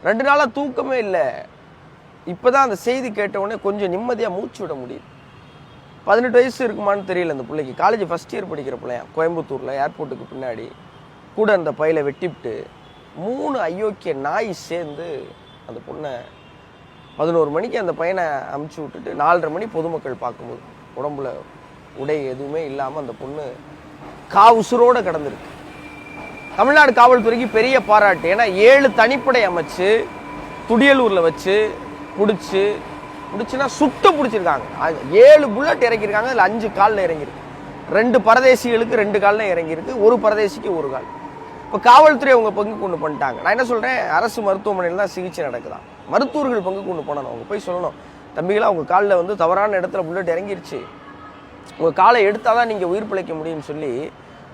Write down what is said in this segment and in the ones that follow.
2 நாளா தூக்கமே இல்லை. இப்போதான் அந்த செய்தி கேட்ட உடனே கொஞ்சம் நிம்மதியாக மூச்சு விட முடியுது. 18 வயசு இருக்குமான்னு தெரியல அந்த பிள்ளைக்கு. காலேஜ் ஃபஸ்ட் இயர் படிக்கிற பிள்ளையா, கோயம்புத்தூரில் ஏர்போர்ட்டுக்கு பின்னாடி கூட அந்த பையில வெட்டிவிட்டு 3 அயோக்கிய நாய் சேர்ந்து அந்த பொண்ணை 11 மணிக்கு அந்த பையனை அமுச்சு விட்டுட்டு 4:30 மணி பொதுமக்கள் பார்க்கும்போது உடம்புல உடை எதுவுமே இல்லாமல் அந்த பொண்ணு உசுரோடு கிடந்திருக்கு. தமிழ்நாடு காவல்துறைக்கு பெரிய பாராட்டு. ஏன்னா 7 தனிப்படை அமைச்சு துடியலூரில் வச்சு பிடிச்சுன்னா சுட்டு பிடிச்சிருக்காங்க. 7 புல்லட் இறங்கியிருக்காங்க. அதில் 5 காலில் இறங்கியிருக்கு. 2 பரதேசிகளுக்கு 2 காலில் இறங்கியிருக்கு, 1 பரதேசிக்கு 1 கால். இப்போ காவல்துறை அவங்க பங்கு கொண்டு பண்ணிட்டாங்க. நான் என்ன சொல்கிறேன், அரசு மருத்துவமனையில் தான் சிகிச்சை நடக்குதான். மருத்துவர்கள் பங்கு கொண்டு பண்ணணும். அவங்க போய் சொல்லணும், தம்பிகளா உங்கள் காலில் வந்து தவறான இடத்துல புல்லட் இறங்கிருச்சு, உங்கள் காலை எடுத்தால் தான் நீங்கள் உயிர் பிழைக்க முடியும்னு சொல்லி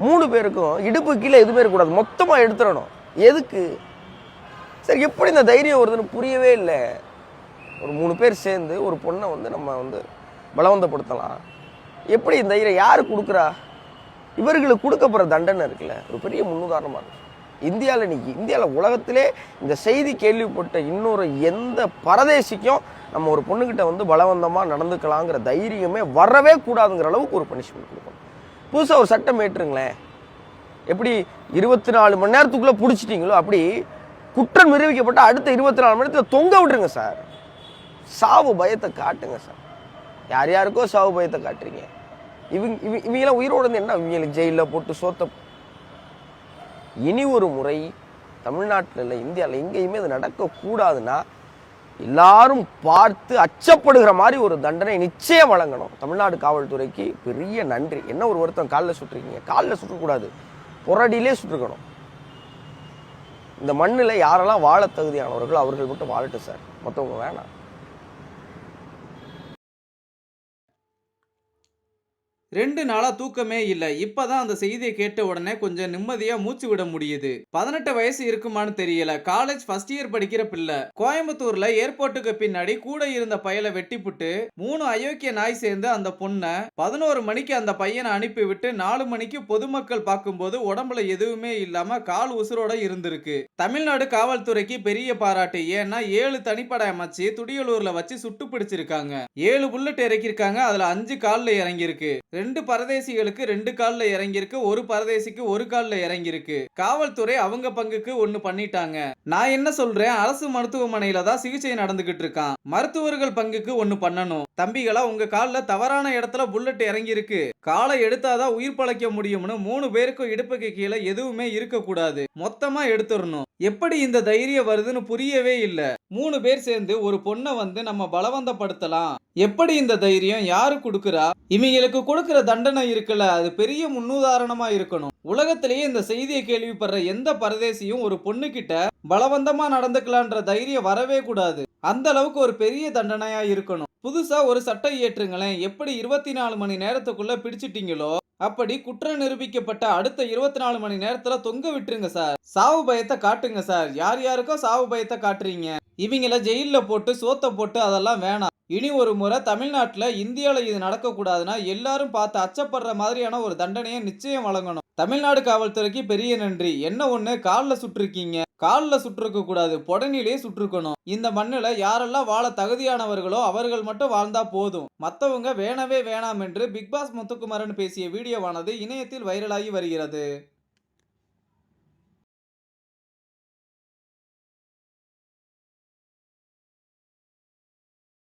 3 பேருக்கும் இடுப்பு கீழே எதுவுமே இருக்கக்கூடாது, மொத்தமாக எடுத்துடணும். எதுக்கு? சரி, எப்படி இந்த தைரியம் வருதுன்னு புரியவே இல்லை. ஒரு 3 பேர் சேர்ந்து ஒரு பொண்ணை வந்து நம்ம வந்து பலவந்தப்படுத்தலாம். எப்படி இந்த தைரியம் யார் கொடுக்குறா? இவர்களுக்கு கொடுக்கப்படுற தண்டனை இருக்குல்ல, ஒரு பெரிய முன்னுதாரணமாக இருக்கு. இந்தியாவில் உலகத்திலே இந்த செய்தி கேள்விப்பட்ட இன்னொரு எந்த பரதேசிக்கும் நம்ம ஒரு பொண்ணுக்கிட்ட வந்து பலவந்தமாக நடந்துக்கலாங்கிற தைரியமே வரவே கூடாதுங்கிற அளவுக்கு ஒரு பனிஷ்மெண்ட் கொடுக்கணும். புதுசாக ஒரு சட்டம் ஏற்றுங்களேன். எப்படி 24 மணி நேரத்துக்குள்ளே பிடிச்சிட்டிங்களோ அப்படி குற்றம் நிரூபிக்கப்பட்ட அடுத்த 24 மணி நேரத்தில் தொங்க விட்டுருங்க சார். சாவு பயத்தை காட்டுங்க சார். யார் யாருக்கோ சாவு பயத்தை காட்டுறீங்க. இவங்கெல்லாம் உயிரோடு வந்து என்ன, இவங்களுக்கு ஜெயிலில் போட்டு சோத்த. இனி ஒரு முறை தமிழ்நாட்டில் இல்லை, இந்தியாவில் எங்கேயுமே அது நடக்கக்கூடாதுன்னா எல்லாரும் பார்த்து அச்சப்படுகிற மாதிரி ஒரு தண்டனை நிச்சயம் வழங்கணும். தமிழ்நாடு காவல்துறைக்கு பெரிய நன்றி. என்ன ஒரு வருத்தம், காலில் சுட்டுருக்கீங்க. காலில் சுற்றக்கூடாது, புரடியிலே சுட்டுருக்கணும். இந்த மண்ணில் யாரெல்லாம் வாழ தகுதியானவர்கள் அவர்கள் மட்டும் வாழட்டும் சார், மற்றவங்க வேணாம். ரெண்டு நாளா தூக்கமே இல்லை. இப்பதான் அந்த செய்தியை கேட்ட உடனே கொஞ்சம் நிம்மதியா மூச்சு விட முடியுது. 18 வயசு இருக்குமான்னு தெரியல. காலேஜ் ஃபர்ஸ்ட் இயர் படிக்கிற பிள்ளை. கோயம்புத்தூர்ல ஏர்போர்ட்டுக்கு பின்னாடி கூட இருந்த பையலை வெட்டிப்புட்டு 3 அயோக்கிய நாய் சேர்ந்து அந்த பொண்ணை 11 மணிக்கு அந்த பையனை அனுப்பி விட்டு 4 மணிக்கு பொதுமக்கள் பார்க்கும்போது உடம்புல எதுவுமே இல்லாம கால் உசுரோட இருந்திருக்கு. தமிழ்நாடு காவல்துறைக்கு பெரிய பாராட்டு. ஏன்னா 7 தனிப்படை அமைச்சு துடியலூர்ல வச்சு சுட்டு பிடிச்சிருக்காங்க. 7 புல்லட் இறக்கிருக்காங்க. அதுல 5 கால்ல இறங்கியிருக்கு. 2 பரதேசிகளுக்கு 2 கால்ல இறங்கியிருக்கு, 1 பரதேசிக்கு 1 கால்ல இறங்கியிருக்கு. காவல்துறை அவங்க பங்குக்கு 1 பண்ணிட்டாங்க. நான் என்ன சொல்றேன், அரசு மருத்துவமனையில தான் சிகிச்சை நடந்துகிட்டு இருக்கான். மருத்துவர்கள் பங்குக்கு 1 பண்ணணும். தம்பிகளா, உங்க கால்ல தவறான இடத்துல புல்லட் இறங்கியிருக்கு, காலை எடுத்தாதான் உயிர் பழைக்க முடியும்னு 3 பேருக்கும் இடுப்புக்கு கீழே எதுவுமே இருக்க கூடாது, மொத்தமா எடுத்துடணும். எப்படி இந்த தைரியம் வருதுன்னு புரியவே இல்ல. 3 பேர் சேர்ந்து ஒரு பொண்ணை வந்து நம்ம பலவந்தப்படுத்தலாம். எப்படி இந்த தைரியம் யாரு கொடுக்குறா? இவங்களுக்கு கொடுக்கிற தண்டனை இருக்குல்ல, அது பெரிய முன்னுதாரணமா இருக்கணும். உலகத்திலேயே இந்த செய்தியை கேள்விப்படுற எந்த பரதேசியும் ஒரு பொண்ணு கிட்ட பலவந்தமா நடந்துக்கலான்ற தைரியம் வரவே கூடாது. அந்த அளவுக்கு ஒரு பெரிய தண்டனையா இருக்கணும். புதுசா ஒரு சட்டம் இயற்றுங்களேன். எப்படி 24 மணி நேரத்துக்குள்ள பிடிச்சிட்டீங்களோ அப்படி குற்றம் நிரூபிக்கப்பட்ட அடுத்த 24 மணி நேரத்துல தொங்க விட்டுருங்க சார். சாவு பயத்தை காட்டுங்க சார். யார் யாருக்கோ சாவு பயத்தை காட்டுறீங்க. இவங்கள ஜெயில போட்டு சோத்த போட்டு அதெல்லாம் வேணாம். இனி ஒரு முறை தமிழ்நாட்டுல இந்தியாவில் இது நடக்க கூடாதுன்னா எல்லாரும் பார்த்து அச்சப்படுற மாதிரியான ஒரு தண்டனையை நிச்சயம் வழங்கணும். தமிழ்நாடு காவல்துறைக்கு பெரிய நன்றி. என்ன ஒண்ணு, காலில் சுட்டிருக்கீங்க. காலில் சுட்டிருக்க கூடாது, புடனிலே சுட்டிருக்கணும். இந்த மண்ணுல யாரெல்லாம் வாழ தகுதியானவர்களோ அவர்கள் மட்டும் வாழ்ந்தா போதும், மற்றவங்க வேணவே வேணாம் என்று பிக் பாஸ் முத்துக்குமரன் பேசிய வீடியோவானது இணையத்தில் வைரலாகி வருகிறது.